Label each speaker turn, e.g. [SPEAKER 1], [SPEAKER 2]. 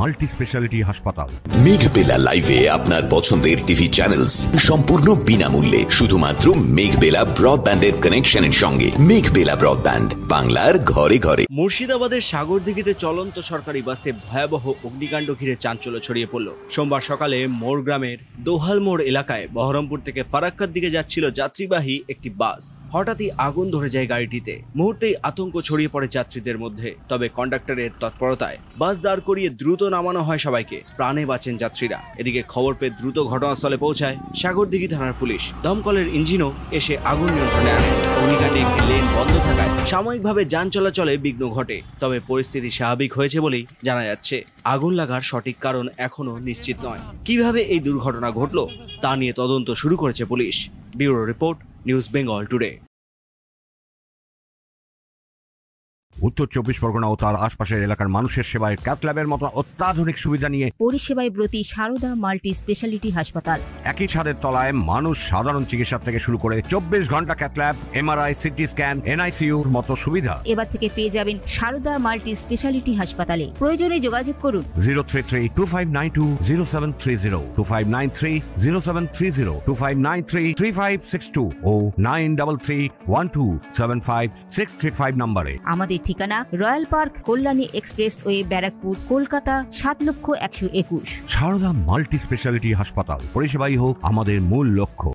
[SPEAKER 1] Multi speciality হাসপাতাল।
[SPEAKER 2] মেঘবেলা লাইভে আপনার পছন্দের টিভি চ্যানেলস সম্পূর্ণ বিনামূল্যে শুধুমাত্র মেঘবেলা ব্রডব্যান্ডের কানেকশনের সঙ্গে। মেঘবেলা ব্রডব্যান্ড, বাংলার ঘরে ঘরে।
[SPEAKER 3] মুর্শিদাবাদের সাগরদিঘিতে চলন্ত সরকারি বাসে ভয়াবহ অগ্নিকাণ্ড ঘিরে চাঞ্চল্য ছড়িয়ে পড়ল। সোমবার সকালে মোড় গ্রামের দোহাল মোড় এলাকায় বহরমপুর থেকে ফারাক্কার দিকে যাচ্ছিল যাত্রীবাহী একটি বাস। হঠাৎই আগুন ধরে যায় গাড়িটিতে। মুহূর্তেই আতঙ্ক ছড়িয়ে পড়ে যাত্রীদের মধ্যে। তবে কন্ডাক্টরের তৎপরতায় বাস দাঁড় করিয়ে দ্রুত নামানো হয় সবাইকে। প্রাণে বাঁচেন যাত্রীরা। এদিকে খবর পেয়ে দ্রুত ঘটনাস্থলে পৌঁছায় সাগরদিঘি থানার পুলিশ। দমকলের ইঞ্জিনও এসে আগুন নিয়ন্ত্রণে আনে। অগ্নিকাণ্ডে একটি লেন বন্ধ থাকায় সাময়িকভাবে যান চলাচলে বিঘ্ন ঘটে। তবে পরিস্থিতি স্বাভাবিক হয়েছে বলেই জানা যাচ্ছে। আগুন লাগার সঠিক কারণ এখনো নিশ্চিত নয়। কিভাবে এই দুর্ঘটনা ঘটল তা নিয়ে তদন্ত শুরু করেছে police. Bureau report, news Bengal today.
[SPEAKER 1] উত্তর 24 পরগনা ও তার আশপাশের এলাকার মানুষের সেবায় ক্যাথ ল্যাবের মতো অত্যাধুনিক সুবিধা নিয়ে
[SPEAKER 4] পরিষেবায় ব্রতী সারদা মাল্টি স্পেশালিটি হাসপাতাল।
[SPEAKER 1] একই ছাদের তলায় মানুষ সাধারণ চিকিৎসা থেকে শুরু করে 24 ঘন্টা cath lab, MRI, CT scan, এনআইসিইউর মতো সুবিধা
[SPEAKER 4] এবার থেকে পেয়ে যাবেন সারদা মাল্টি স্পেশালিটি হাসপাতালে। প্রয়োজনে যোগাযোগ করুন
[SPEAKER 1] 033-2592-0730, 2593-0730, 2593-3562 ও 9331275635 নম্বরে।
[SPEAKER 4] আমাদের ঠিকানা royal park, Kalyani expressway, Barrackpore, Kolkata ৭,১২১।
[SPEAKER 1] সারদা মাল্টি স্পেশালিটি হাসপাতাল, পরিষেবাই হোক আমাদের মূল লক্ষ্য।